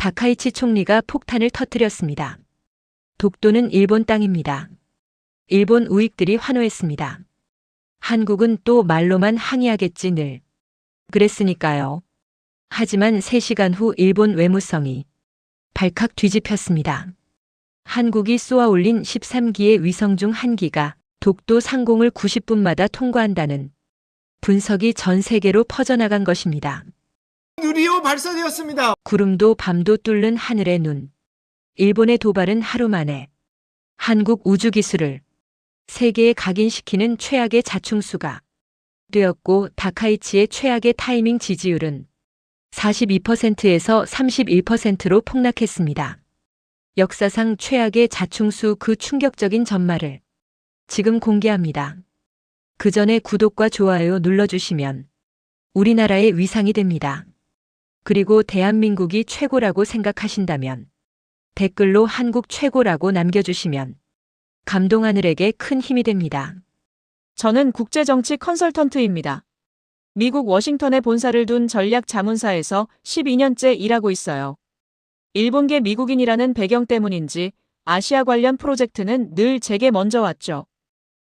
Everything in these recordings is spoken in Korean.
다카이치 총리가 폭탄을 터뜨렸습니다. 독도는 일본 땅입니다. 일본 우익들이 환호했습니다. 한국은 또 말로만 항의하겠지 늘. 그랬으니까요. 하지만 3시간 후 일본 외무성이 발칵 뒤집혔습니다. 한국이 쏘아 올린 13기의 위성 중 1기가 독도 상공을 90분마다 통과한다는 분석이 전 세계로 퍼져나간 것입니다. 누리호 발사되었습니다. 구름도 밤도 뚫는 하늘의 눈. 일본의 도발은 하루 만에 한국 우주기술을 세계에 각인시키는 최악의 자충수가 되었고, 다카이치의 최악의 타이밍 지지율은 42%에서 31%로 폭락했습니다. 역사상 최악의 자충수, 그 충격적인 전말을 지금 공개합니다. 그 전에 구독과 좋아요 눌러주시면 우리나라의 위상이 됩니다. 그리고 대한민국이 최고라고 생각하신다면 댓글로 한국 최고라고 남겨주시면 감동하늘에게 큰 힘이 됩니다. 저는 국제정치 컨설턴트입니다. 미국 워싱턴에 본사를 둔 전략자문사에서 12년째 일하고 있어요. 일본계 미국인이라는 배경 때문인지 아시아 관련 프로젝트는 늘 제게 먼저 왔죠.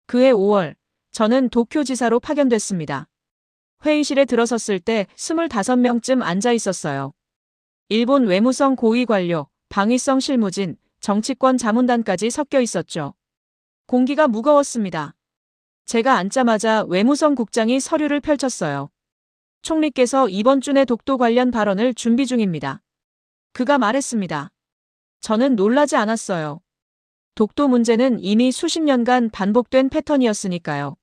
그해 5월, 저는 도쿄지사로 파견됐습니다. 회의실에 들어섰을 때 25명쯤 앉아 있었어요. 일본 외무성 고위 관료, 방위성 실무진, 정치권 자문단까지 섞여 있었죠. 공기가 무거웠습니다. 제가 앉자마자 외무성 국장이 서류를 펼쳤어요. 총리께서 이번 주 내 독도 관련 발언을 준비 중입니다. 그가 말했습니다. 저는 놀라지 않았어요. 독도 문제는 이미 수십 년간 반복된 패턴이었으니까요.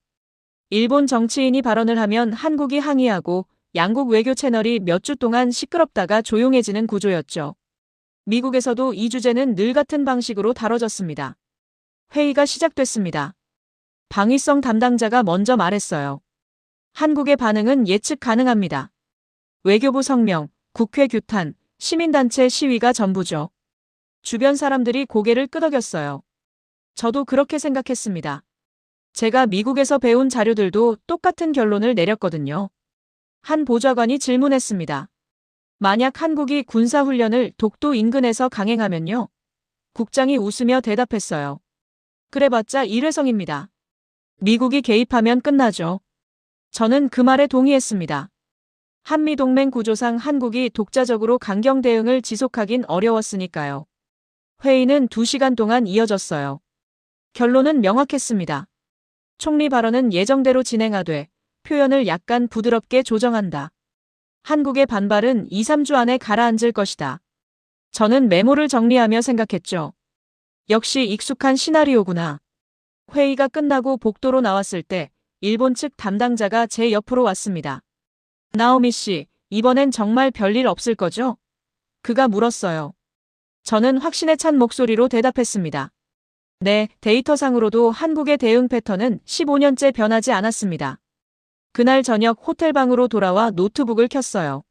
일본 정치인이 발언을 하면 한국이 항의하고 양국 외교 채널이 몇 주 동안 시끄럽다가 조용해지는 구조였죠. 미국에서도 이 주제는 늘 같은 방식으로 다뤄졌습니다. 회의가 시작됐습니다. 방위성 담당자가 먼저 말했어요. 한국의 반응은 예측 가능합니다. 외교부 성명, 국회 규탄, 시민단체 시위가 전부죠. 주변 사람들이 고개를 끄덕였어요. 저도 그렇게 생각했습니다. 제가 미국에서 배운 자료들도 똑같은 결론을 내렸거든요. 한 보좌관이 질문했습니다. 만약 한국이 군사훈련을 독도 인근에서 강행하면요? 국장이 웃으며 대답했어요. 그래봤자 일회성입니다. 미국이 개입하면 끝나죠. 저는 그 말에 동의했습니다. 한미동맹 구조상 한국이 독자적으로 강경 대응을 지속하긴 어려웠으니까요. 회의는 2시간 동안 이어졌어요. 결론은 명확했습니다. 총리 발언은 예정대로 진행하되 표현을 약간 부드럽게 조정한다. 한국의 반발은 2, 3주 안에 가라앉을 것이다. 저는 메모를 정리하며 생각했죠. 역시 익숙한 시나리오구나. 회의가 끝나고 복도로 나왔을 때 일본 측 담당자가 제 옆으로 왔습니다. 나오미 씨, 이번엔 정말 별일 없을 거죠? 그가 물었어요. 저는 확신에 찬 목소리로 대답했습니다. 네, 데이터상으로도 한국의 대응 패턴은 15년째 변하지 않았습니다. 그날 저녁 호텔방으로 돌아와 노트북을 켰어요.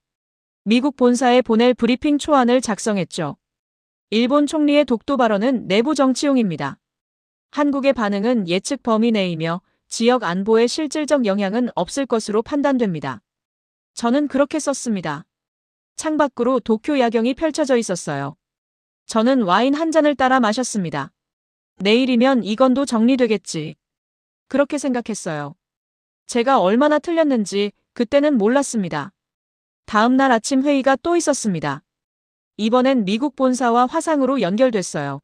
미국 본사에 보낼 브리핑 초안을 작성했죠. 일본 총리의 독도 발언은 내부 정치용입니다. 한국의 반응은 예측 범위 내이며 지역 안보에 실질적 영향은 없을 것으로 판단됩니다. 저는 그렇게 썼습니다. 창밖으로 도쿄 야경이 펼쳐져 있었어요. 저는 와인 한 잔을 따라 마셨습니다. 내일이면 이건도 정리되겠지. 그렇게 생각했어요. 제가 얼마나 틀렸는지 그때는 몰랐습니다. 다음 날 아침 회의가 또 있었습니다. 이번엔 미국 본사와 화상으로 연결됐어요.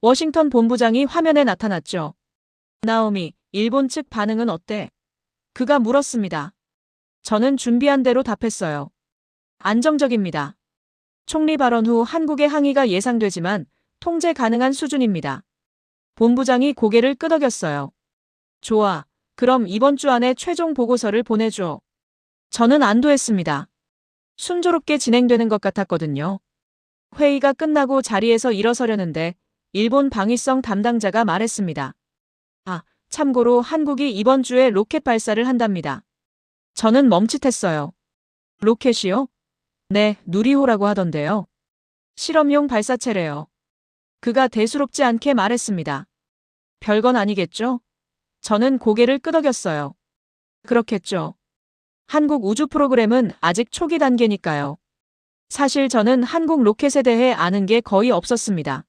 워싱턴 본부장이 화면에 나타났죠. 나오미, 일본 측 반응은 어때? 그가 물었습니다. 저는 준비한 대로 답했어요. 안정적입니다. 총리 발언 후 한국의 항의가 예상되지만 통제 가능한 수준입니다. 본부장이 고개를 끄덕였어요. 좋아. 그럼 이번 주 안에 최종 보고서를 보내줘. 저는 안도했습니다. 순조롭게 진행되는 것 같았거든요. 회의가 끝나고 자리에서 일어서려는데 일본 방위성 담당자가 말했습니다. 아, 참고로 한국이 이번 주에 로켓 발사를 한답니다. 저는 멈칫했어요. 로켓이요? 네, 누리호라고 하던데요. 실험용 발사체래요. 그가 대수롭지 않게 말했습니다. 별건 아니겠죠? 저는 고개를 끄덕였어요. 그렇겠죠. 한국 우주 프로그램은 아직 초기 단계니까요. 사실 저는 한국 로켓에 대해 아는 게 거의 없었습니다.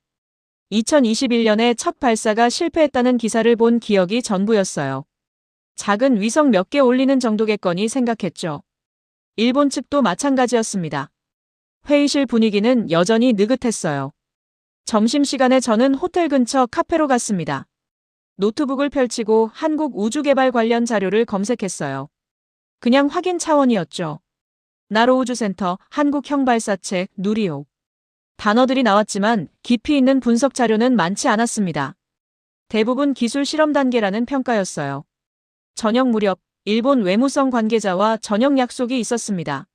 2021년에 첫 발사가 실패했다는 기사를 본 기억이 전부였어요. 작은 위성 몇 개 올리는 정도겠거니 생각했죠. 일본 측도 마찬가지였습니다. 회의실 분위기는 여전히 느긋했어요. 점심시간에 저는 호텔 근처 카페로 갔습니다. 노트북을 펼치고 한국 우주개발 관련 자료를 검색했어요. 그냥 확인 차원이었죠. 나로우주센터, 한국형 발사체, 누리호. 단어들이 나왔지만 깊이 있는 분석 자료는 많지 않았습니다. 대부분 기술 실험 단계라는 평가였어요. 저녁 무렵 일본 외무성 관계자와 저녁 약속이 있었습니다.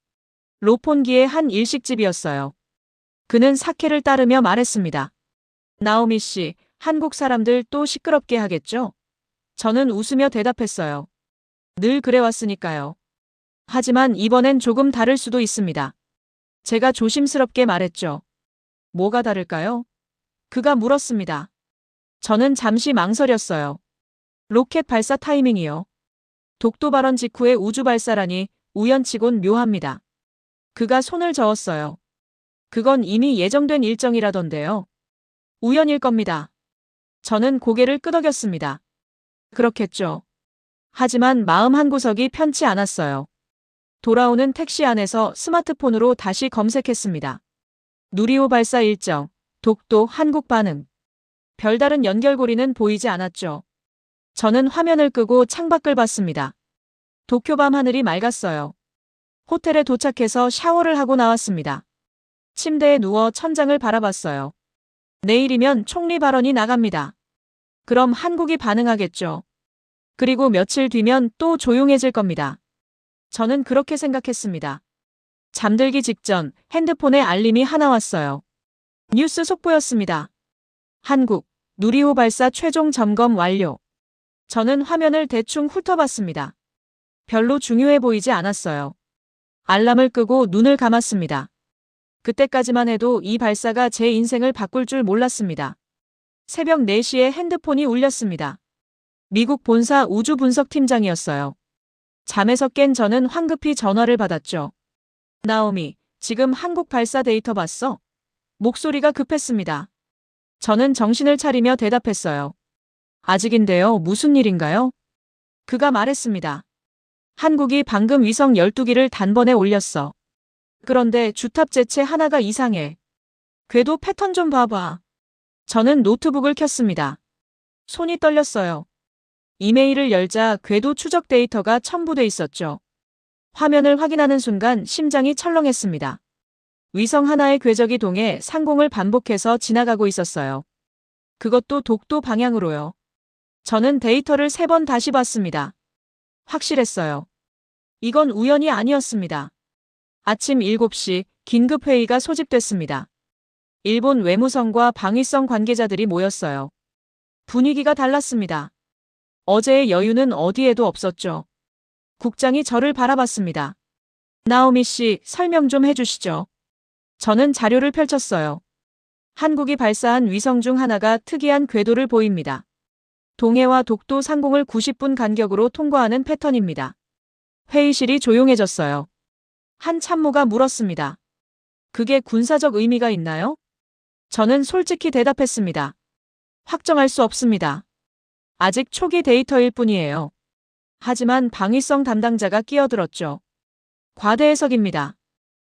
로폰기의 한 일식집이었어요. 그는 사케를 따르며 말했습니다. 나오미 씨, 한국 사람들 또 시끄럽게 하겠죠? 저는 웃으며 대답했어요. 늘 그래왔으니까요. 하지만 이번엔 조금 다를 수도 있습니다. 제가 조심스럽게 말했죠. 뭐가 다를까요? 그가 물었습니다. 저는 잠시 망설였어요. 로켓 발사 타이밍이요. 독도 발언 직후에 우주 발사라니 우연치곤 묘합니다. 그가 손을 저었어요. 그건 이미 예정된 일정이라던데요. 우연일 겁니다. 저는 고개를 끄덕였습니다. 그렇겠죠. 하지만 마음 한구석이 편치 않았어요. 돌아오는 택시 안에서 스마트폰으로 다시 검색했습니다. 누리호 발사 일정, 독도 한국 반응. 별다른 연결고리는 보이지 않았죠. 저는 화면을 끄고 창밖을 봤습니다. 도쿄 밤 하늘이 맑았어요. 호텔에 도착해서 샤워를 하고 나왔습니다. 침대에 누워 천장을 바라봤어요. 내일이면 총리 발언이 나갑니다. 그럼 한국이 반응하겠죠. 그리고 며칠 뒤면 또 조용해질 겁니다. 저는 그렇게 생각했습니다. 잠들기 직전 핸드폰에 알림이 하나 왔어요. 뉴스 속보였습니다. 한국, 누리호 발사 최종 점검 완료. 저는 화면을 대충 훑어봤습니다. 별로 중요해 보이지 않았어요. 알람을 끄고 눈을 감았습니다. 그때까지만 해도 이 발사가 제 인생을 바꿀 줄 몰랐습니다. 새벽 4시에 핸드폰이 울렸습니다. 미국 본사 우주분석팀장이었어요. 잠에서 깬 저는 황급히 전화를 받았죠. 나오미, 지금 한국 발사 데이터 봤어? 목소리가 급했습니다. 저는 정신을 차리며 대답했어요. 아직인데요. 무슨 일인가요? 그가 말했습니다. 한국이 방금 위성 12기를 단번에 올렸어. 그런데 주탑 재체 하나가 이상해. 궤도 패턴 좀 봐봐. 저는 노트북을 켰습니다. 손이 떨렸어요. 이메일을 열자 궤도 추적 데이터가 첨부돼 있었죠. 화면을 확인하는 순간 심장이 철렁했습니다. 위성 하나의 궤적이 동해 상공을 반복해서 지나가고 있었어요. 그것도 독도 방향으로요. 저는 데이터를 3번 다시 봤습니다. 확실했어요. 이건 우연이 아니었습니다. 아침 7시 긴급회의가 소집됐습니다. 일본 외무성과 방위성 관계자들이 모였어요. 분위기가 달랐습니다. 어제의 여유는 어디에도 없었죠. 국장이 저를 바라봤습니다. 나오미 씨, 설명 좀 해주시죠. 저는 자료를 펼쳤어요. 한국이 발사한 위성 중 하나가 특이한 궤도를 보입니다. 동해와 독도 상공을 90분 간격으로 통과하는 패턴입니다. 회의실이 조용해졌어요. 한 참모가 물었습니다. 그게 군사적 의미가 있나요? 저는 솔직히 대답했습니다. 확정할 수 없습니다. 아직 초기 데이터일 뿐이에요. 하지만 방위성 담당자가 끼어들었죠. 과대 해석입니다.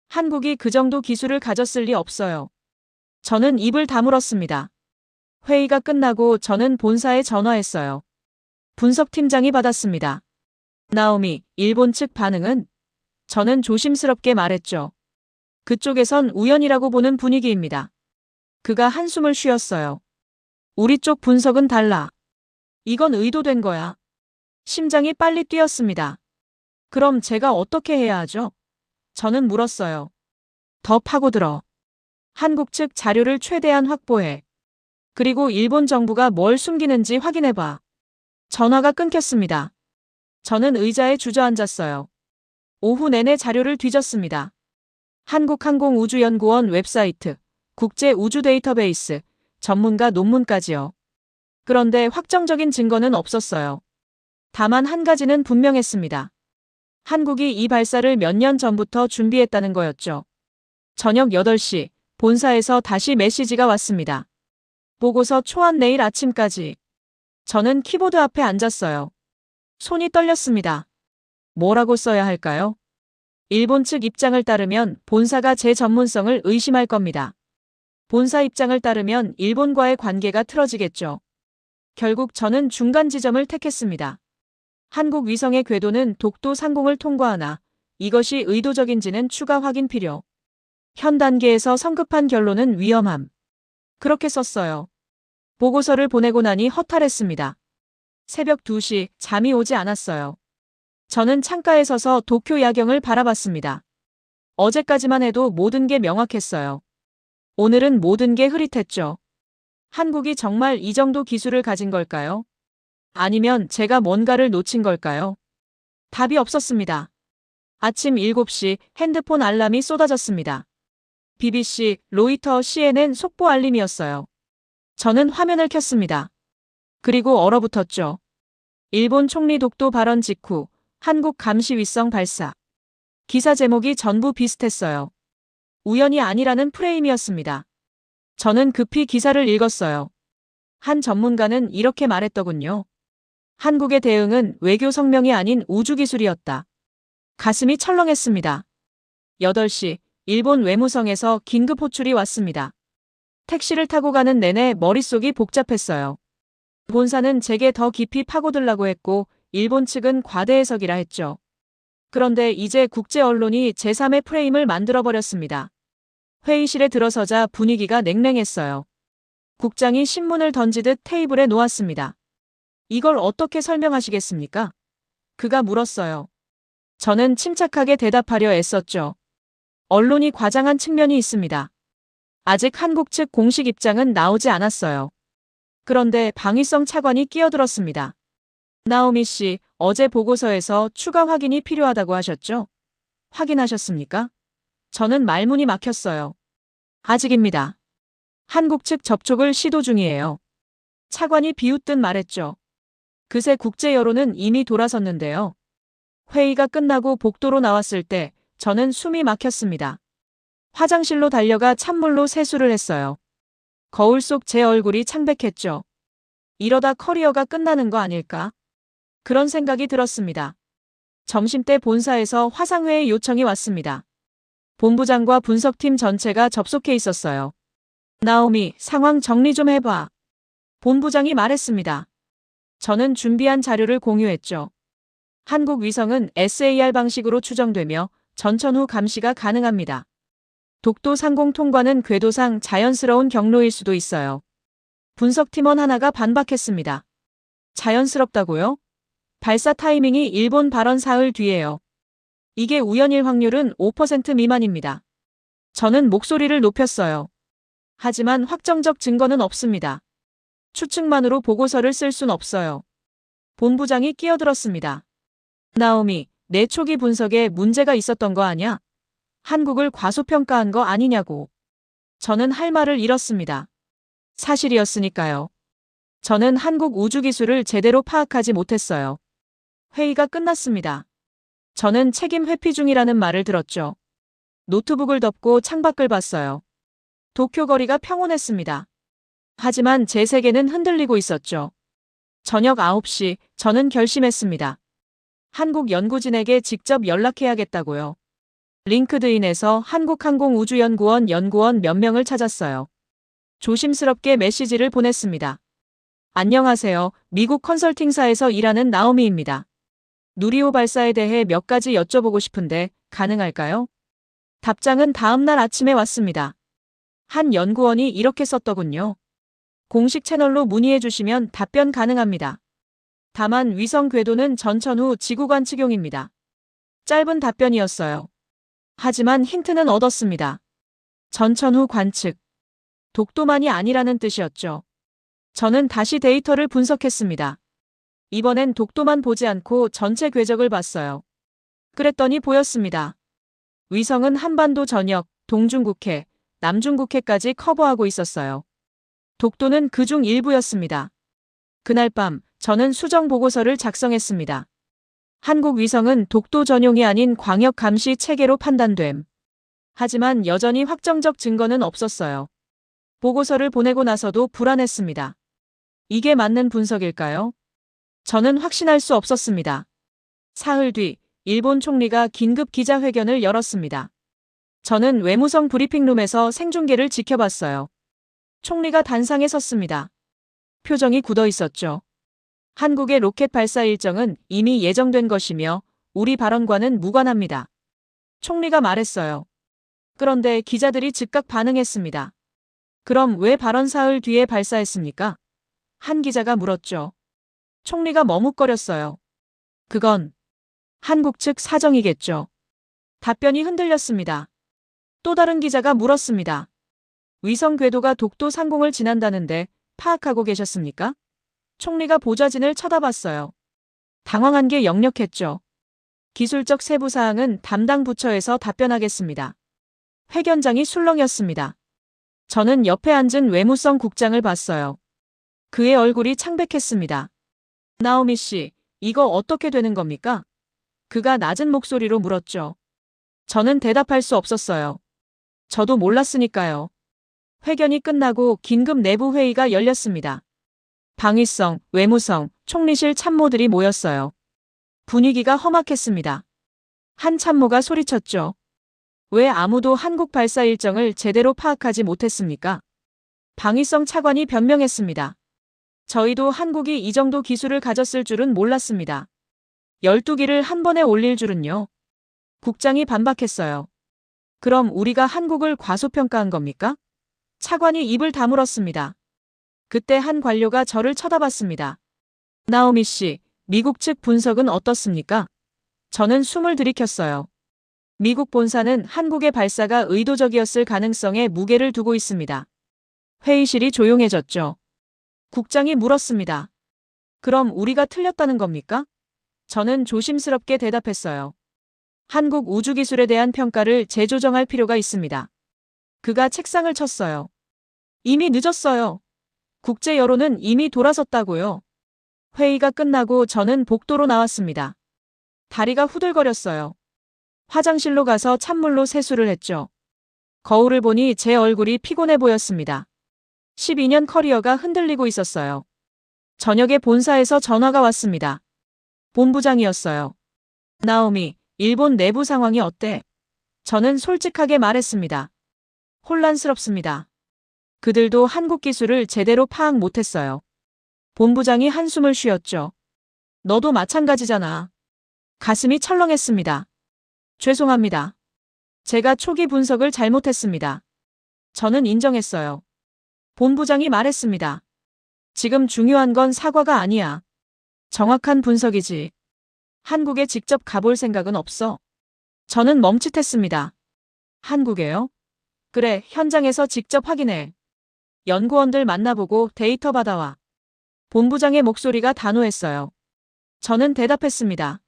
한국이 그 정도 기술을 가졌을 리 없어요. 저는 입을 다물었습니다. 회의가 끝나고 저는 본사에 전화했어요. 분석팀장이 받았습니다. 나오미, 일본 측 반응은? 저는 조심스럽게 말했죠. 그쪽에선 우연이라고 보는 분위기입니다. 그가 한숨을 쉬었어요. 우리 쪽 분석은 달라. 이건 의도된 거야. 심장이 빨리 뛰었습니다. 그럼 제가 어떻게 해야 하죠? 저는 물었어요. 더 파고들어. 한국 측 자료를 최대한 확보해. 그리고 일본 정부가 뭘 숨기는지 확인해봐. 전화가 끊겼습니다. 저는 의자에 주저앉았어요. 오후 내내 자료를 뒤졌습니다. 한국항공우주연구원 웹사이트, 국제우주데이터베이스, 전문가 논문까지요. 그런데 확정적인 증거는 없었어요. 다만 한 가지는 분명했습니다. 한국이 이 발사를 몇 년 전부터 준비했다는 거였죠. 저녁 8시 본사에서 다시 메시지가 왔습니다. 보고서 초안 내일 아침까지. 저는 키보드 앞에 앉았어요. 손이 떨렸습니다. 뭐라고 써야 할까요? 일본 측 입장을 따르면 본사가 제 전문성을 의심할 겁니다. 본사 입장을 따르면 일본과의 관계가 틀어지겠죠. 결국 저는 중간 지점을 택했습니다. 한국 위성의 궤도는 독도 상공을 통과하나 이것이 의도적인지는 추가 확인 필요. 현 단계에서 성급한 결론은 위험함. 그렇게 썼어요. 보고서를 보내고 나니 허탈했습니다. 새벽 2시 잠이 오지 않았어요. 저는 창가에 서서 도쿄 야경을 바라봤습니다. 어제까지만 해도 모든 게 명확했어요. 오늘은 모든 게 흐릿했죠. 한국이 정말 이 정도 기술을 가진 걸까요? 아니면 제가 뭔가를 놓친 걸까요? 답이 없었습니다. 아침 7시 핸드폰 알람이 쏟아졌습니다. BBC, 로이터, CNN 속보 알림이었어요. 저는 화면을 켰습니다. 그리고 얼어붙었죠. 일본 총리 독도 발언 직후 한국 감시 위성 발사. 기사 제목이 전부 비슷했어요. 우연이 아니라는 프레임이었습니다. 저는 급히 기사를 읽었어요. 한 전문가는 이렇게 말했더군요. 한국의 대응은 외교 성명이 아닌 우주기술이었다. 가슴이 철렁했습니다. 8시 일본 외무성에서 긴급 호출이 왔습니다. 택시를 타고 가는 내내 머릿속이 복잡했어요. 본사는 제게 더 깊이 파고들라고 했고 일본 측은 과대 해석이라 했죠. 그런데 이제 국제 언론이 제3의 프레임을 만들어버렸습니다. 회의실에 들어서자 분위기가 냉랭했어요. 국장이 신문을 던지듯 테이블에 놓았습니다. 이걸 어떻게 설명하시겠습니까? 그가 물었어요. 저는 침착하게 대답하려 애썼죠. 언론이 과장한 측면이 있습니다. 아직 한국 측 공식 입장은 나오지 않았어요. 그런데 방위성 차관이 끼어들었습니다. 나오미 씨, 어제 보고서에서 추가 확인이 필요하다고 하셨죠? 확인하셨습니까? 저는 말문이 막혔어요. 아직입니다. 한국 측 접촉을 시도 중이에요. 차관이 비웃듯 말했죠. 그새 국제 여론은 이미 돌아섰는데요. 회의가 끝나고 복도로 나왔을 때 저는 숨이 막혔습니다. 화장실로 달려가 찬물로 세수를 했어요. 거울 속 제 얼굴이 창백했죠. 이러다 커리어가 끝나는 거 아닐까? 그런 생각이 들었습니다. 점심때 본사에서 화상회의 요청이 왔습니다. 본부장과 분석팀 전체가 접속해 있었어요. 나오미, 상황 정리 좀 해봐. 본부장이 말했습니다. 저는 준비한 자료를 공유했죠. 한국 위성은 SAR 방식으로 추정되며 전천 후 감시가 가능합니다. 독도 상공 통과는 궤도상 자연스러운 경로일 수도 있어요. 분석팀원 하나가 반박했습니다. 자연스럽다고요? 발사 타이밍이 일본 발언 사흘 뒤에요. 이게 우연일 확률은 5% 미만입니다. 저는 목소리를 높였어요. 하지만 확정적 증거는 없습니다. 추측만으로 보고서를 쓸 순 없어요. 본부장이 끼어들었습니다. 나오미, 내 초기 분석에 문제가 있었던 거 아냐? 한국을 과소평가한 거 아니냐고. 저는 할 말을 잃었습니다. 사실이었으니까요. 저는 한국 우주기술을 제대로 파악하지 못했어요. 회의가 끝났습니다. 저는 책임 회피 중이라는 말을 들었죠. 노트북을 덮고 창밖을 봤어요. 도쿄 거리가 평온했습니다. 하지만 제 세계는 흔들리고 있었죠. 저녁 9시 저는 결심했습니다. 한국 연구진에게 직접 연락해야겠다고요. 링크드인에서 한국항공우주연구원 연구원 몇 명을 찾았어요. 조심스럽게 메시지를 보냈습니다. 안녕하세요. 미국 컨설팅사에서 일하는 나오미입니다. 누리호 발사에 대해 몇 가지 여쭤보고 싶은데 가능할까요? 답장은 다음 날 아침에 왔습니다. 한 연구원이 이렇게 썼더군요. 공식 채널로 문의해 주시면 답변 가능합니다. 다만 위성 궤도는 전천 후 지구 관측용입니다. 짧은 답변이었어요. 하지만 힌트는 얻었습니다. 전천 후 관측. 독도만이 아니라는 뜻이었죠. 저는 다시 데이터를 분석했습니다. 이번엔 독도만 보지 않고 전체 궤적을 봤어요. 그랬더니 보였습니다. 위성은 한반도 전역, 동중국해, 남중국해까지 커버하고 있었어요. 독도는 그중 일부였습니다. 그날 밤 저는 수정 보고서를 작성했습니다. 한국 위성은 독도 전용이 아닌 광역 감시 체계로 판단됨. 하지만 여전히 확정적 증거는 없었어요. 보고서를 보내고 나서도 불안했습니다. 이게 맞는 분석일까요? 저는 확신할 수 없었습니다. 사흘 뒤 일본 총리가 긴급 기자회견을 열었습니다. 저는 외무성 브리핑룸에서 생중계를 지켜봤어요. 총리가 단상에 섰습니다. 표정이 굳어 있었죠. 한국의 로켓 발사 일정은 이미 예정된 것이며 우리 발언과는 무관합니다. 총리가 말했어요. 그런데 기자들이 즉각 반응했습니다. 그럼 왜 발언 사흘 뒤에 발사했습니까? 한 기자가 물었죠. 총리가 머뭇거렸어요. 그건 한국 측 사정이겠죠. 답변이 흔들렸습니다. 또 다른 기자가 물었습니다. 위성 궤도가 독도 상공을 지난다는데 파악하고 계셨습니까? 총리가 보좌진을 쳐다봤어요. 당황한 게 역력했죠. 기술적 세부 사항은 담당 부처에서 답변하겠습니다. 회견장이 술렁였습니다. 저는 옆에 앉은 외무성 국장을 봤어요. 그의 얼굴이 창백했습니다. 나오미 씨, 이거 어떻게 되는 겁니까? 그가 낮은 목소리로 물었죠. 저는 대답할 수 없었어요. 저도 몰랐으니까요. 회견이 끝나고 긴급 내부 회의가 열렸습니다. 방위성, 외무성, 총리실 참모들이 모였어요. 분위기가 험악했습니다. 한 참모가 소리쳤죠. 왜 아무도 한국 발사 일정을 제대로 파악하지 못했습니까? 방위성 차관이 변명했습니다. 저희도 한국이 이 정도 기술을 가졌을 줄은 몰랐습니다. 12기를 한 번에 올릴 줄은요. 국장이 반박했어요. 그럼 우리가 한국을 과소평가한 겁니까? 차관이 입을 다물었습니다. 그때 한 관료가 저를 쳐다봤습니다. 나오미 씨, 미국 측 분석은 어떻습니까? 저는 숨을 들이켰어요. 미국 본사는 한국의 발사가 의도적이었을 가능성에 무게를 두고 있습니다. 회의실이 조용해졌죠. 국장이 물었습니다. 그럼 우리가 틀렸다는 겁니까? 저는 조심스럽게 대답했어요. 한국 우주기술에 대한 평가를 재조정할 필요가 있습니다. 그가 책상을 쳤어요. 이미 늦었어요. 국제 여론은 이미 돌아섰다고요. 회의가 끝나고 저는 복도로 나왔습니다. 다리가 후들거렸어요. 화장실로 가서 찬물로 세수를 했죠. 거울을 보니 제 얼굴이 피곤해 보였습니다. 12년 커리어가 흔들리고 있었어요. 저녁에 본사에서 전화가 왔습니다. 본부장이었어요. 나오미, 일본 내부 상황이 어때? 저는 솔직하게 말했습니다. 혼란스럽습니다. 그들도 한국 기술을 제대로 파악 못했어요. 본부장이 한숨을 쉬었죠. 너도 마찬가지잖아. 가슴이 철렁했습니다. 죄송합니다. 제가 초기 분석을 잘못했습니다. 저는 인정했어요. 본부장이 말했습니다. 지금 중요한 건 사과가 아니야. 정확한 분석이지. 한국에 직접 가볼 생각은 없어. 저는 멈칫했습니다. 한국에요? 그래, 현장에서 직접 확인해. 연구원들 만나보고 데이터 받아와. 본부장의 목소리가 단호했어요. 저는 대답했습니다.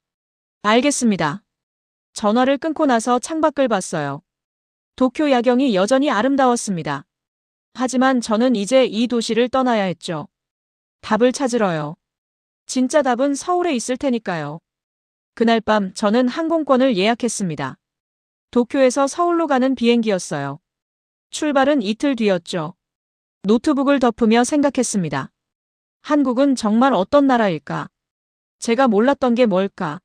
알겠습니다. 전화를 끊고 나서 창밖을 봤어요. 도쿄 야경이 여전히 아름다웠습니다. 하지만 저는 이제 이 도시를 떠나야 했죠. 답을 찾으러요. 진짜 답은 서울에 있을 테니까요. 그날 밤 저는 항공권을 예약했습니다. 도쿄에서 서울로 가는 비행기였어요. 출발은 이틀 뒤였죠. 노트북을 덮으며 생각했습니다. 한국은 정말 어떤 나라일까? 제가 몰랐던 게 뭘까?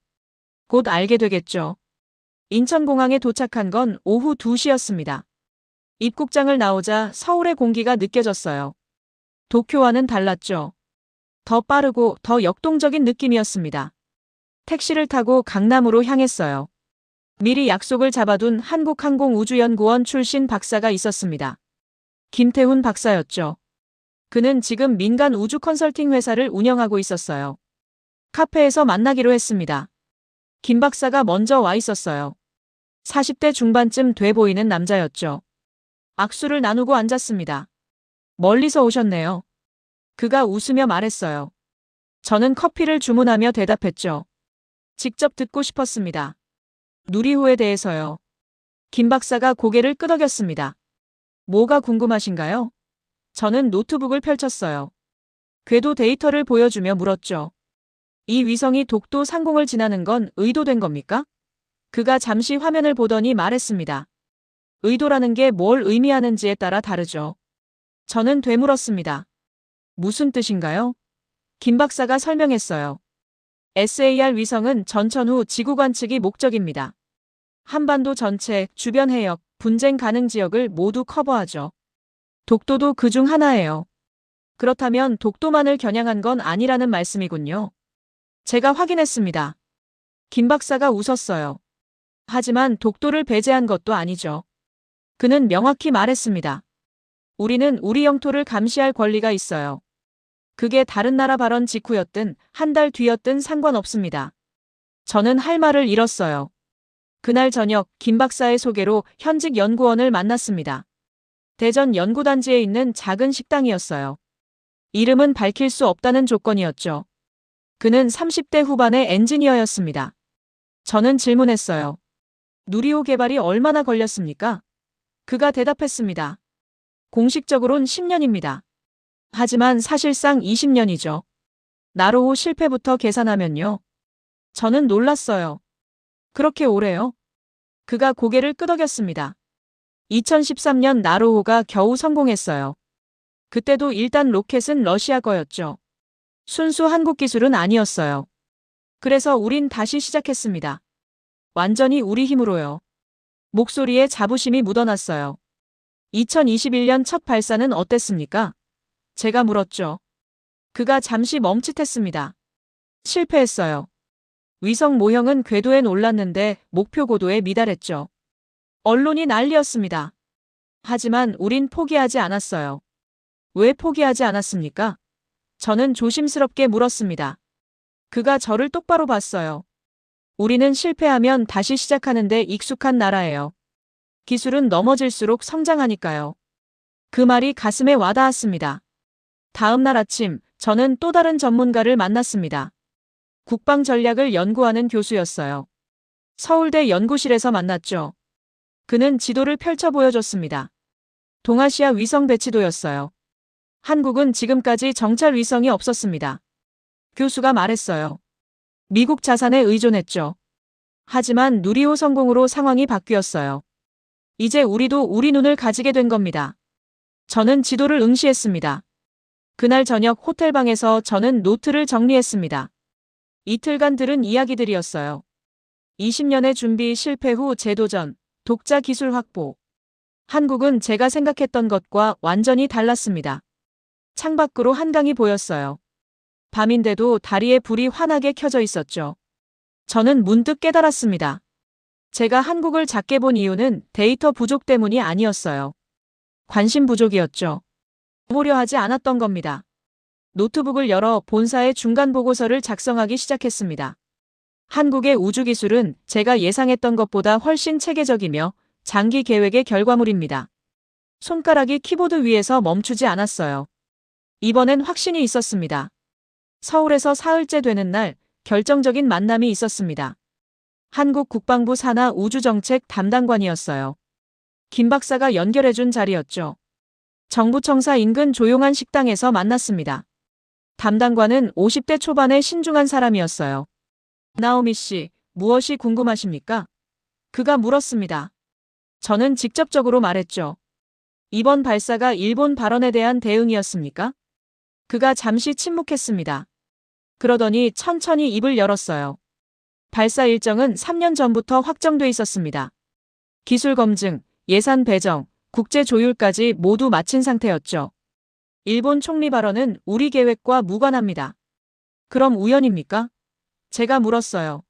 곧 알게 되겠죠. 인천공항에 도착한 건 오후 2시였습니다. 입국장을 나오자 서울의 공기가 느껴졌어요. 도쿄와는 달랐죠. 더 빠르고 더 역동적인 느낌이었습니다. 택시를 타고 강남으로 향했어요. 미리 약속을 잡아둔 한국항공우주연구원 출신 박사가 있었습니다. 김태훈 박사였죠. 그는 지금 민간 우주 컨설팅 회사를 운영하고 있었어요. 카페에서 만나기로 했습니다. 김 박사가 먼저 와 있었어요. 40대 중반쯤 돼 보이는 남자였죠. 악수를 나누고 앉았습니다. 멀리서 오셨네요. 그가 웃으며 말했어요. 저는 커피를 주문하며 대답했죠. 직접 듣고 싶었습니다. 누리호에 대해서요. 김 박사가 고개를 끄덕였습니다. 뭐가 궁금하신가요? 저는 노트북을 펼쳤어요. 궤도 데이터를 보여주며 물었죠. 이 위성이 독도 상공을 지나는 건 의도된 겁니까? 그가 잠시 화면을 보더니 말했습니다. 의도라는 게 뭘 의미하는지에 따라 다르죠. 저는 되물었습니다. 무슨 뜻인가요? 김 박사가 설명했어요. SAR 위성은 전천 후 지구 관측이 목적입니다. 한반도 전체, 주변 해역, 분쟁 가능 지역을 모두 커버하죠. 독도도 그중 하나예요. 그렇다면 독도만을 겨냥한 건 아니라는 말씀이군요. 제가 확인했습니다. 김 박사가 웃었어요. 하지만 독도를 배제한 것도 아니죠. 그는 명확히 말했습니다. 우리는 우리 영토를 감시할 권리가 있어요. 그게 다른 나라 발언 직후였든 한 달 뒤였든 상관없습니다. 저는 할 말을 잃었어요. 그날 저녁 김 박사의 소개로 현직 연구원을 만났습니다. 대전 연구단지에 있는 작은 식당이었어요. 이름은 밝힐 수 없다는 조건이었죠. 그는 30대 후반의 엔지니어였습니다. 저는 질문했어요. 누리호 개발이 얼마나 걸렸습니까? 그가 대답했습니다. 공식적으론 10년입니다. 하지만 사실상 20년이죠. 나로호 실패부터 계산하면요. 저는 놀랐어요. 그렇게 오래요? 그가 고개를 끄덕였습니다. 2013년 나로호가 겨우 성공했어요. 그때도 일단 로켓은 러시아 거였죠. 순수 한국 기술은 아니었어요. 그래서 우린 다시 시작했습니다. 완전히 우리 힘으로요. 목소리에 자부심이 묻어났어요. 2021년 첫 발사는 어땠습니까? 제가 물었죠. 그가 잠시 멈칫했습니다. 실패했어요. 위성 모형은 궤도에 올랐는데 목표 고도에 미달했죠. 언론이 난리였습니다. 하지만 우린 포기하지 않았어요. 왜 포기하지 않았습니까? 저는 조심스럽게 물었습니다. 그가 저를 똑바로 봤어요. 우리는 실패하면 다시 시작하는데 익숙한 나라예요. 기술은 넘어질수록 성장하니까요. 그 말이 가슴에 와닿았습니다. 다음 날 아침, 저는 또 다른 전문가를 만났습니다. 국방 전략을 연구하는 교수였어요. 서울대 연구실에서 만났죠. 그는 지도를 펼쳐 보여줬습니다. 동아시아 위성 배치도였어요. 한국은 지금까지 정찰 위성이 없었습니다. 교수가 말했어요. 미국 자산에 의존했죠. 하지만 누리호 성공으로 상황이 바뀌었어요. 이제 우리도 우리 눈을 가지게 된 겁니다. 저는 지도를 응시했습니다. 그날 저녁 호텔방에서 저는 노트를 정리했습니다. 이틀간 들은 이야기들이었어요. 20년의 준비 실패 후 재도전, 독자 기술 확보. 한국은 제가 생각했던 것과 완전히 달랐습니다. 창밖으로 한강이 보였어요. 밤인데도 다리에 불이 환하게 켜져 있었죠. 저는 문득 깨달았습니다. 제가 한국을 작게 본 이유는 데이터 부족 때문이 아니었어요. 관심 부족이었죠. 보려 하지 않았던 겁니다. 노트북을 열어 본사의 중간 보고서를 작성하기 시작했습니다. 한국의 우주기술은 제가 예상했던 것보다 훨씬 체계적이며 장기 계획의 결과물입니다. 손가락이 키보드 위에서 멈추지 않았어요. 이번엔 확신이 있었습니다. 서울에서 사흘째 되는 날 결정적인 만남이 있었습니다. 한국 국방부 산하 우주정책 담당관이었어요. 김 박사가 연결해준 자리였죠. 정부청사 인근 조용한 식당에서 만났습니다. 담당관은 50대 초반의 신중한 사람이었어요. 나오미 씨, 무엇이 궁금하십니까? 그가 물었습니다. 저는 직접적으로 말했죠. 이번 발사가 일본 발언에 대한 대응이었습니까? 그가 잠시 침묵했습니다. 그러더니 천천히 입을 열었어요. 발사 일정은 3년 전부터 확정돼 있었습니다. 기술 검증, 예산 배정, 국제 조율까지 모두 마친 상태였죠. 일본 총리 발언은 우리 계획과 무관합니다. 그럼 우연입니까? 제가 물었어요.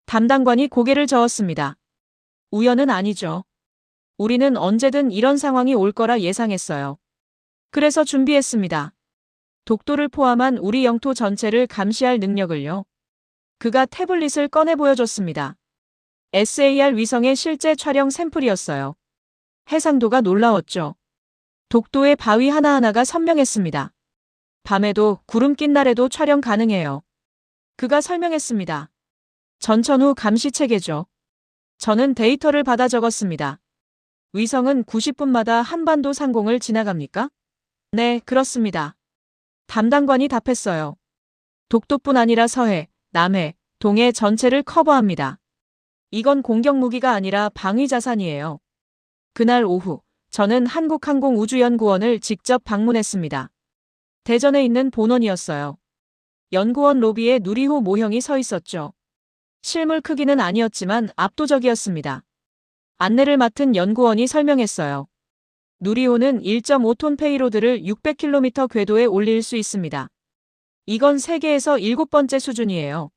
담당관이 고개를 저었습니다. 우연은 아니죠. 우리는 언제든 이런 상황이 올 거라 예상했어요. 그래서 준비했습니다. 독도를 포함한 우리 영토 전체를 감시할 능력을요. 그가 태블릿을 꺼내 보여줬습니다. SAR 위성의 실제 촬영 샘플이었어요. 해상도가 놀라웠죠. 독도의 바위 하나하나가 선명했습니다. 밤에도 구름 낀 날에도 촬영 가능해요. 그가 설명했습니다. 전천 후 감시 체계죠. 저는 데이터를 받아 적었습니다. 위성은 90분마다 한반도 상공을 지나갑니까? 네, 그렇습니다. 담당관이 답했어요. 독도뿐 아니라 서해, 남해, 동해 전체를 커버합니다. 이건 공격 무기가 아니라 방위 자산이에요. 그날 오후, 저는 한국항공우주연구원을 직접 방문했습니다. 대전에 있는 본원이었어요. 연구원 로비에 누리호 모형이 서 있었죠. 실물 크기는 아니었지만 압도적이었습니다. 안내를 맡은 연구원이 설명했어요. 누리호는 1.5톤 페이로드를 600km 궤도에 올릴 수 있습니다. 이건 세계에서 7번째 수준이에요.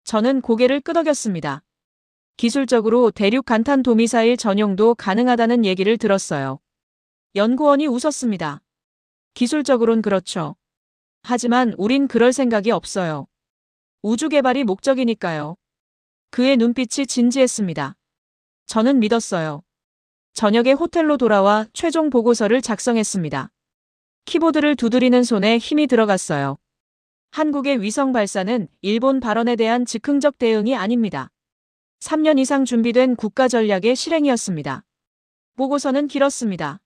저는 고개를 끄덕였습니다. 기술적으로 대륙 간탄 도미사일 전용도 가능하다는 얘기를 들었어요. 연구원이 웃었습니다. 기술적으론 그렇죠. 하지만 우린 그럴 생각이 없어요. 우주 개발이 목적이니까요. 그의 눈빛이 진지했습니다. 저는 믿었어요. 저녁에 호텔로 돌아와 최종 보고서를 작성했습니다. 키보드를 두드리는 손에 힘이 들어갔어요. 한국의 위성 발사는 일본 발언에 대한 즉흥적 대응이 아닙니다. 3년 이상 준비된 국가 전략의 실행이었습니다. 보고서는 길었습니다.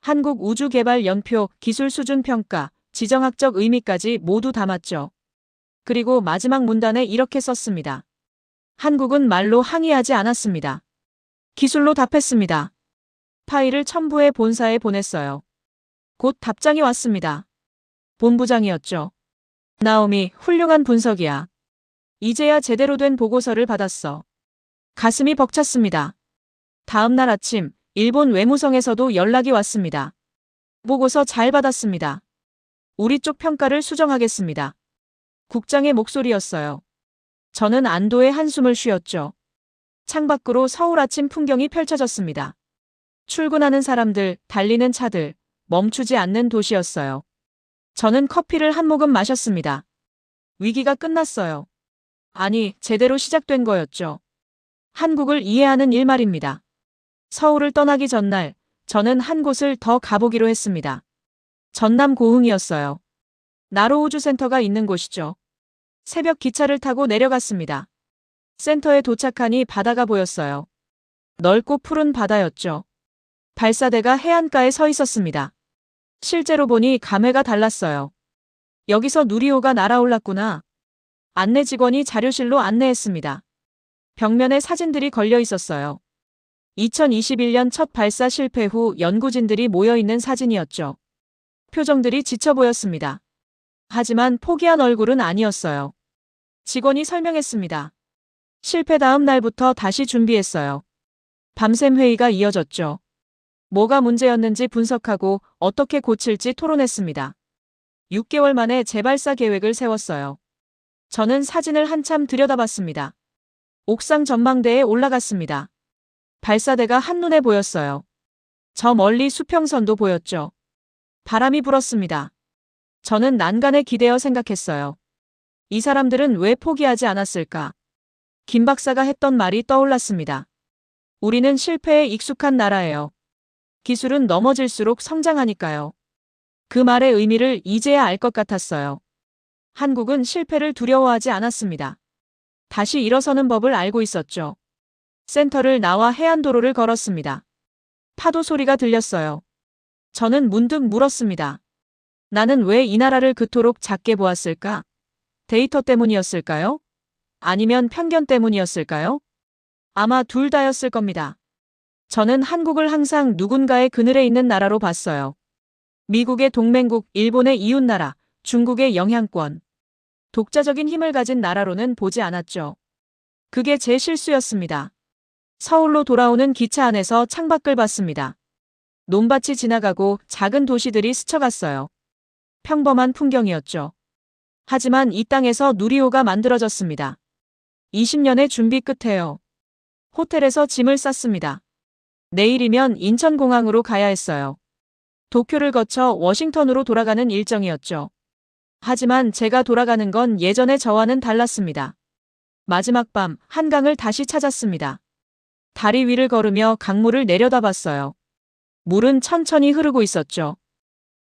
한국 우주개발 연표, 기술 수준 평가, 지정학적 의미까지 모두 담았죠. 그리고 마지막 문단에 이렇게 썼습니다. 한국은 말로 항의하지 않았습니다. 기술로 답했습니다. 파일을 첨부해 본사에 보냈어요. 곧 답장이 왔습니다. 본부장이었죠. 나오미, 훌륭한 분석이야. 이제야 제대로 된 보고서를 받았어. 가슴이 벅찼습니다. 다음 날 아침, 일본 외무성에서도 연락이 왔습니다. 보고서 잘 받았습니다. 우리 쪽 평가를 수정하겠습니다. 국장의 목소리였어요. 저는 안도의 한숨을 쉬었죠. 창밖으로 서울 아침 풍경이 펼쳐졌습니다. 출근하는 사람들, 달리는 차들, 멈추지 않는 도시였어요. 저는 커피를 한 모금 마셨습니다. 위기가 끝났어요. 아니, 제대로 시작된 거였죠. 한국을 이해하는 일 말입니다. 서울을 떠나기 전날, 저는 한 곳을 더 가보기로 했습니다. 전남 고흥이었어요. 나로우주센터가 있는 곳이죠. 새벽 기차를 타고 내려갔습니다. 센터에 도착하니 바다가 보였어요. 넓고 푸른 바다였죠. 발사대가 해안가에 서 있었습니다. 실제로 보니 감회가 달랐어요. 여기서 누리호가 날아올랐구나. 안내 직원이 자료실로 안내했습니다. 벽면에 사진들이 걸려 있었어요. 2021년 첫 발사 실패 후 연구진들이 모여있는 사진이었죠. 표정들이 지쳐 보였습니다. 하지만 포기한 얼굴은 아니었어요. 직원이 설명했습니다. 실패 다음 날부터 다시 준비했어요. 밤샘 회의가 이어졌죠. 뭐가 문제였는지 분석하고 어떻게 고칠지 토론했습니다. 6개월 만에 재발사 계획을 세웠어요. 저는 사진을 한참 들여다봤습니다. 옥상 전망대에 올라갔습니다. 발사대가 한눈에 보였어요. 저 멀리 수평선도 보였죠. 바람이 불었습니다. 저는 난간에 기대어 생각했어요. 이 사람들은 왜 포기하지 않았을까? 김 박사가 했던 말이 떠올랐습니다. 우리는 실패에 익숙한 나라예요. 기술은 넘어질수록 성장하니까요. 그 말의 의미를 이제야 알 것 같았어요. 한국은 실패를 두려워하지 않았습니다. 다시 일어서는 법을 알고 있었죠. 센터를 나와 해안도로를 걸었습니다. 파도 소리가 들렸어요. 저는 문득 물었습니다. 나는 왜 이 나라를 그토록 작게 보았을까? 데이터 때문이었을까요? 아니면 편견 때문이었을까요? 아마 둘 다였을 겁니다. 저는 한국을 항상 누군가의 그늘에 있는 나라로 봤어요. 미국의 동맹국, 일본의 이웃나라, 중국의 영향권. 독자적인 힘을 가진 나라로는 보지 않았죠. 그게 제 실수였습니다. 서울로 돌아오는 기차 안에서 창밖을 봤습니다. 논밭이 지나가고 작은 도시들이 스쳐갔어요. 평범한 풍경이었죠. 하지만 이 땅에서 누리호가 만들어졌습니다. 20년의 준비 끝에요. 호텔에서 짐을 쌌습니다. 내일이면 인천공항으로 가야 했어요. 도쿄를 거쳐 워싱턴으로 돌아가는 일정이었죠. 하지만 제가 돌아가는 건 예전의 저와는 달랐습니다. 마지막 밤 한강을 다시 찾았습니다. 다리 위를 걸으며 강물을 내려다봤어요. 물은 천천히 흐르고 있었죠.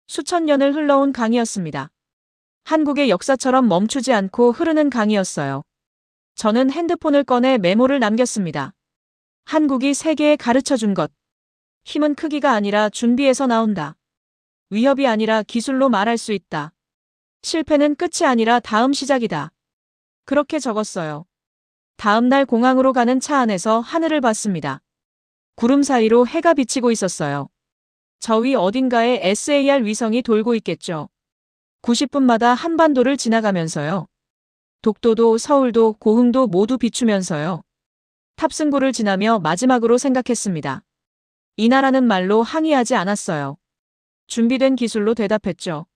수천 년을 흘러온 강이었습니다. 한국의 역사처럼 멈추지 않고 흐르는 강이었어요. 저는 핸드폰을 꺼내 메모를 남겼습니다. 한국이 세계에 가르쳐준 것. 힘은 크기가 아니라 준비에서 나온다. 위협이 아니라 기술로 말할 수 있다. 실패는 끝이 아니라 다음 시작이다. 그렇게 적었어요. 다음 날 공항으로 가는 차 안에서 하늘을 봤습니다. 구름 사이로 해가 비치고 있었어요. 저 위 어딘가에 SAR 위성이 돌고 있겠죠. 90분마다 한반도를 지나가면서요. 독도도 서울도 고흥도 모두 비추면서요. 탑승구를 지나며 마지막으로 생각했습니다. 이 나라는 말로 항의하지 않았어요. 준비된 기술로 대답했죠.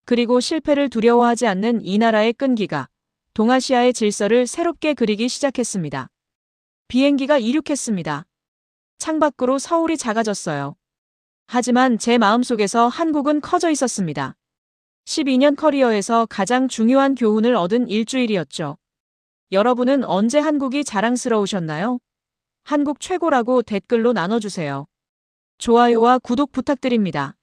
그리고 실패를 두려워하지 않는 이 나라의 끈기가 동아시아의 질서를 새롭게 그리기 시작했습니다. 비행기가 이륙했습니다. 창밖으로 서울이 작아졌어요. 하지만 제 마음속에서 한국은 커져 있었습니다. 12년 커리어에서 가장 중요한 교훈을 얻은 일주일이었죠. 여러분은 언제 한국이 자랑스러우셨나요? 한국 최고라고 댓글로 나눠주세요. 좋아요와 구독 부탁드립니다.